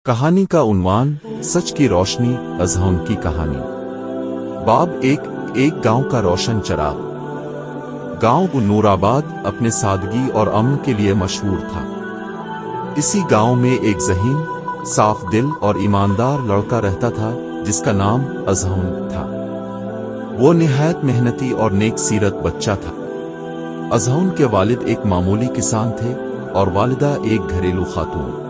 कहानी का उन्वान सच की रोशनी अज़हौन की कहानी। बाब एक गांव का रोशन चिराग। गांव नूराबाद अपने सादगी और अमन के लिए मशहूर था। इसी गांव में एक ज़हीन, साफ दिल और ईमानदार लड़का रहता था जिसका नाम अज़हौन था। वो निहायत मेहनती और नेक सीरत बच्चा था। अज़हौन के वालिद एक मामूली किसान थे और वालिदा एक घरेलू खातून।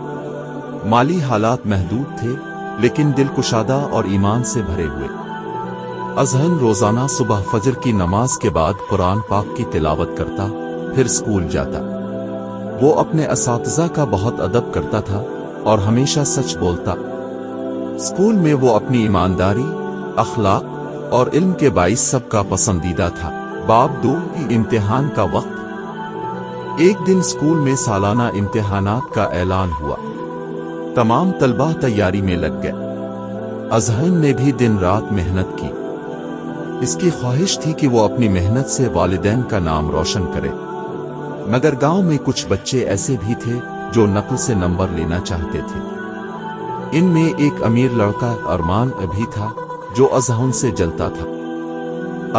माली हालात महदूद थे लेकिन दिल कुशादा और ईमान से भरे हुए। अज़हन रोजाना सुबह फजर की नमाज के बाद कुरान पाक की तिलावत करता, फिर स्कूल जाता। वो अपने असातिज़ा का बहुत अदब करता था और हमेशा सच बोलता। स्कूल में वो अपनी ईमानदारी, अखलाक और इल्म के बाइस सबका पसंदीदा था। बाब 2 इम्तिहान का वक्त। एक दिन स्कूल में सालाना इम्तिहानात का ऐलान हुआ। तमाम तलबा तैयारी में लग गए। अज़हन ने भी दिन रात मेहनत की। इसकी ख्वाहिश थी कि वो अपनी मेहनत से वालिदैन का नाम रोशन करे। मगर गांव में कुछ बच्चे ऐसे भी थे जो नकल से नंबर लेना चाहते थे। इनमें एक अमीर लड़का अरमान भी था जो अज़हन से जलता था।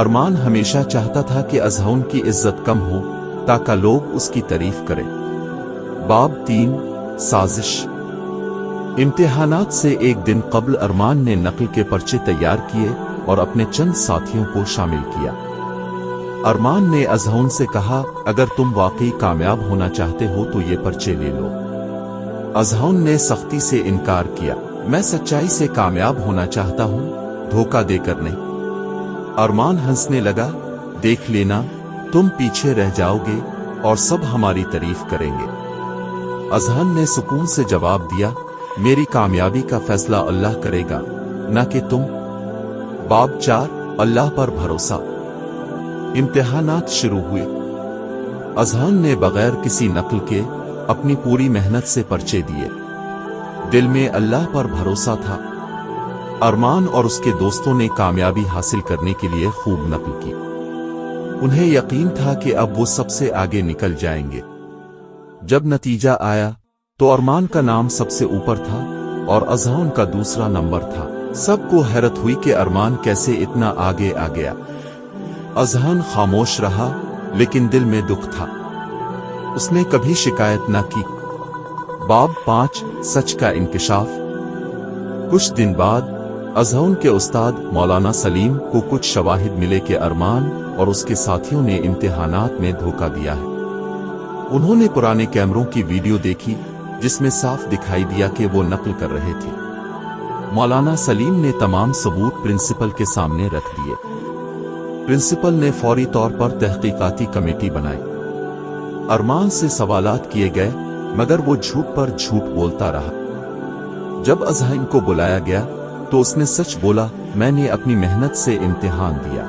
अरमान हमेशा चाहता था कि अज़हन की इज्जत कम हो ताकि लोग उसकी तारीफ करें। बाब 3 साजिश। इम्तिहानात से एक दिन कबल अरमान ने नकल के पर्चे तैयार किए और अपने चंद साथियों को शामिल किया। अरमान ने अज़हन से कहा, अगर तुम वाकई कामयाब होना चाहते हो तो ये पर्चे ले लो। अज़हन ने सख्ती से इनकार किया। मैं सच्चाई से कामयाब होना चाहता हूं, धोखा देकर नहीं। अरमान हंसने लगा, देख लेना, तुम पीछे रह जाओगे और सब हमारी तारीफ करेंगे। अज़हन ने सुकून से जवाब दिया, मेरी कामयाबी का फैसला अल्लाह करेगा, न कि तुम। बाब 4 अल्लाह पर भरोसा। इम्तिहानात शुरू हुए। अज़हन ने बगैर किसी नकल के अपनी पूरी मेहनत से पर्चे दिए। दिल में अल्लाह पर भरोसा था। अरमान और उसके दोस्तों ने कामयाबी हासिल करने के लिए खूब नकल की। उन्हें यकीन था कि अब वो सबसे आगे निकल जाएंगे। जब नतीजा आया तो अरमान का नाम सबसे ऊपर था और अज़हन का दूसरा नंबर था। सबको हैरत हुई कि अरमान कैसे इतना आगे आ गया। अज़हन खामोश रहा लेकिन दिल में दुख था। उसने कभी शिकायत न की। बाब 5 सच का इंकिशाफ। कुछ दिन बाद अज़हन के उस्ताद मौलाना सलीम को कुछ शवाहिद मिले कि अरमान और उसके साथियों ने इम्तिहानात में धोखा दिया है। उन्होंने पुराने कैमरों की वीडियो देखी जिसमें साफ दिखाई दिया कि वो नकल कर रहे थे। मौलाना सलीम ने तमाम सबूत प्रिंसिपल के सामने रख दिए। प्रिंसिपल ने फौरी तौर पर तहकीकाती कमेटी बनाई। अरमान से सवालात किए गए मगर वो झूठ पर झूठ बोलता रहा। जब अज़हन को बुलाया गया तो उसने सच बोला, मैंने अपनी मेहनत से इम्तिहान दिया।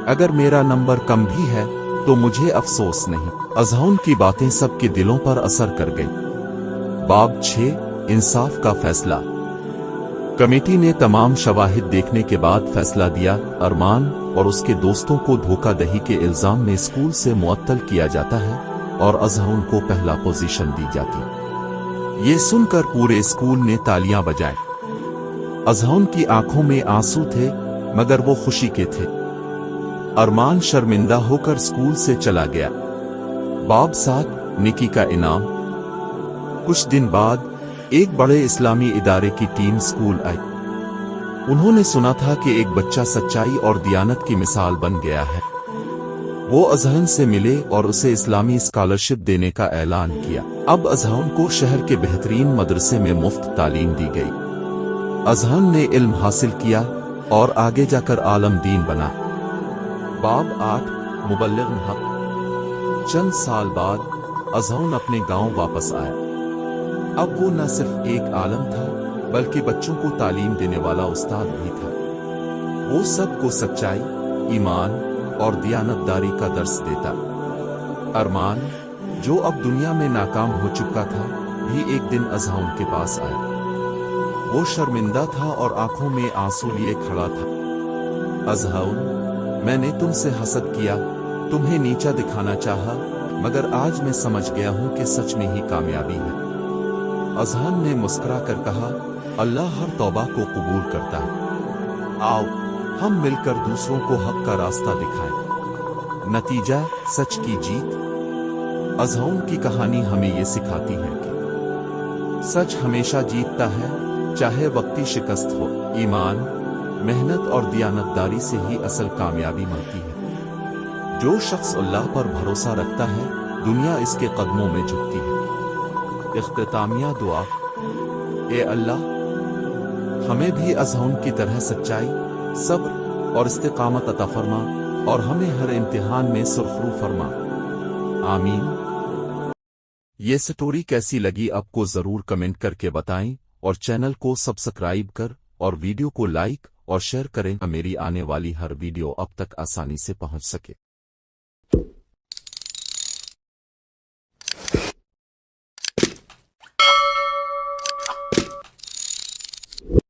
अगर मेरा नंबर कम भी है तो मुझे अफसोस नहीं। अज़हन की बातें सबके दिलों पर असर कर गई। बाब 6 इंसाफ का फैसला। कमेटी ने तमाम शवाहिद देखने के बाद फैसला दिया, अरमान और उसके दोस्तों को धोखाधड़ी के इल्जाम में स्कूल से मुअत्तल किया जाता है और अज़हन को पहला पोजीशन दी जाती। ये सुनकर पूरे स्कूल ने तालियां बजाई। अज़हन की आंखों में आंसू थे मगर वो खुशी के थे। अरमान शर्मिंदा होकर स्कूल से चला गया। बाब 7 नेकी का इनाम। कुछ दिन बाद एक बड़े इस्लामी इदारे की टीम स्कूल आई। उन्होंने सुना था कि एक बच्चा सच्चाई और दियानत की मिसाल बन गया है। वो अज़हन से मिले और उसे इस्लामी स्कॉलरशिप देने का ऐलान किया। अब अज़हन को शहर के बेहतरीन मदरसे में मुफ्त तालीम दी गई। अज़हन ने इल्म हासिल किया और आगे जाकर आलम दीन बना। बाब 8 मुबल्लिग हक। चंद साल बाद अज़हन अपने गांव वापस आया। अब वो न सिर्फ एक आलम था बल्कि बच्चों को तालीम देने वाला उस्ताद भी था। वो सबको सच्चाई, ईमान और दियानतदारी का दर्स देता। अरमान, जो अब दुनिया में नाकाम हो चुका था, भी एक दिन अज़हन के पास आया। वो शर्मिंदा था और आंखों में आंसू लिए खड़ा था। अज़हन, मैंने तुमसे हसद किया, तुम्हें नीचा दिखाना चाहा, मगर आज मैं समझ गया हूं कि सच में ही कामयाबी है। अजहन ने मुस्कुरा कर कहा, अल्लाह हर तौबा को कबूल करता है। आओ हम मिलकर दूसरों को हक का रास्ता दिखाएं। नतीजा सच की जीत। अजहन की कहानी हमें ये सिखाती है कि सच हमेशा जीतता है, चाहे वक्ती शिकस्त हो। ईमान, मेहनत और दियानतदारी से ही असल कामयाबी मिलती है। जो शख्स अल्लाह पर भरोसा रखता है, दुनिया इसके कदमों में झुकती है। इख्तितामिया दुआ। ए अल्लाह, हमें भी अजहन की तरह सच्चाई, सब्र और इस्तिकामत अता फरमा और हमें हर इम्तिहान में सुरखरू फरमा। आमीन। ये स्टोरी कैसी लगी आपको जरूर कमेंट करके बताएं और चैनल को सब्सक्राइब कर और वीडियो को लाइक और शेयर करें, मेरी आने वाली हर वीडियो अब तक आसानी से पहुंच सके।